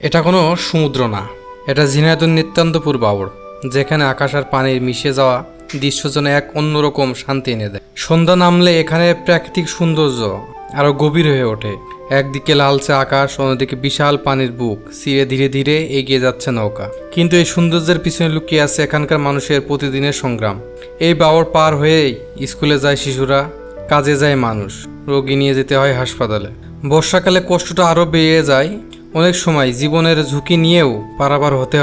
এটা কোনো সমুদ্র না, এটা ঝিনাইদহ নিত্যান্তপুর বাবর, যেখানে আকাশ আর পানির মিশে যাওয়া দৃশ্য যেন এক অন্যরকম শান্তি এনে দেয়। সন্ধ্যা নামলে এখানে প্রাকৃতিক সৌন্দর্য আরো গভীর হয়ে ওঠে। একদিকে লালচে আকাশ, অন্যদিকে বিশাল পানির বুক চিরে ধীরে ধীরে এগিয়ে যাচ্ছে নৌকা। কিন্তু এই সৌন্দর্যের পিছনে লুকিয়ে আছে এখানকার মানুষের প্রতিদিনের সংগ্রাম। এই বাবর পার হয়েই স্কুলে যায় শিশুরা, কাজে যায় মানুষ, রোগী নিয়ে যেতে হয় হাসপাতালে। বর্ষাকালে কষ্টটা আরও বেড়ে যায়, অনেক সময় জীবনের ঝুঁকি নিয়েও পারাপার হতে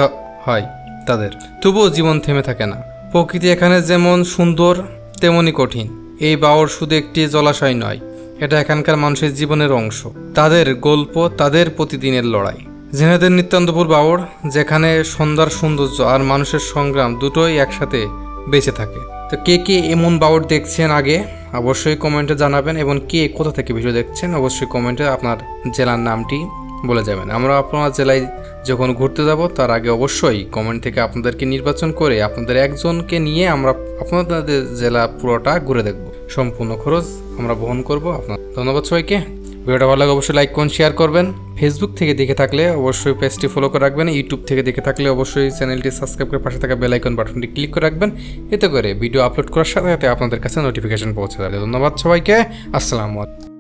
হয় তাদের। তবুও জীবন থেমে থাকে না। প্রকৃতি এখানে যেমন সুন্দর তেমনই কঠিন। এই বাওর শুধু একটি জলাশয় নয়, এটা এখানকার মানুষের জীবনের অংশ, তাদের গল্প, তাদের প্রতিদিনের লড়াই। ঝিনাইদহ নিত্যান্তপুর বাওর, যেখানে সন্ধ্যার সৌন্দর্য আর মানুষের সংগ্রাম দুটোই একসাথে বেঁচে থাকে। তো কে কে এমন বাওর দেখছেন আগে অবশ্যই কমেন্টে জানাবেন, এবং কে কোথা থেকে ভিডিও দেখছেন অবশ্যই কমেন্টে আপনার জেলার নামটি বলে যাবেন। আমরা আপনার জেলায় যখন ঘুরতে যাব তার আগে অবশ্যই কমেন্ট থেকে আপনাদেরকে নির্বাচন করে আপনাদের একজনকে নিয়ে আমরা আপনাদের জেলা পুরোটা ঘুরে দেখব। সম্পূর্ণ খরচ আমরা বহন করব। আপনার ধন্যবাদ সবাইকে। ভিডিওটা ভালো লাগে অবশ্যই লাইক করুন, শেয়ার করবেন। ফেসবুক থেকে দেখে থাকলে অবশ্যই পেজটি ফলো করে রাখবেন। ইউটিউব থেকে দেখে থাকলে অবশ্যই চ্যানেলটি সাবস্ক্রাইব করে পাশে থাকা বেল আইকন বাটনটি ক্লিক করে রাখবেন। এতে করে ভিডিও আপলোড করার সাথে সাথে আপনাদের কাছে নোটিফিকেশন পৌঁছে যাবে। ধন্যবাদ সবাইকে। আসসালামু আলাইকুম।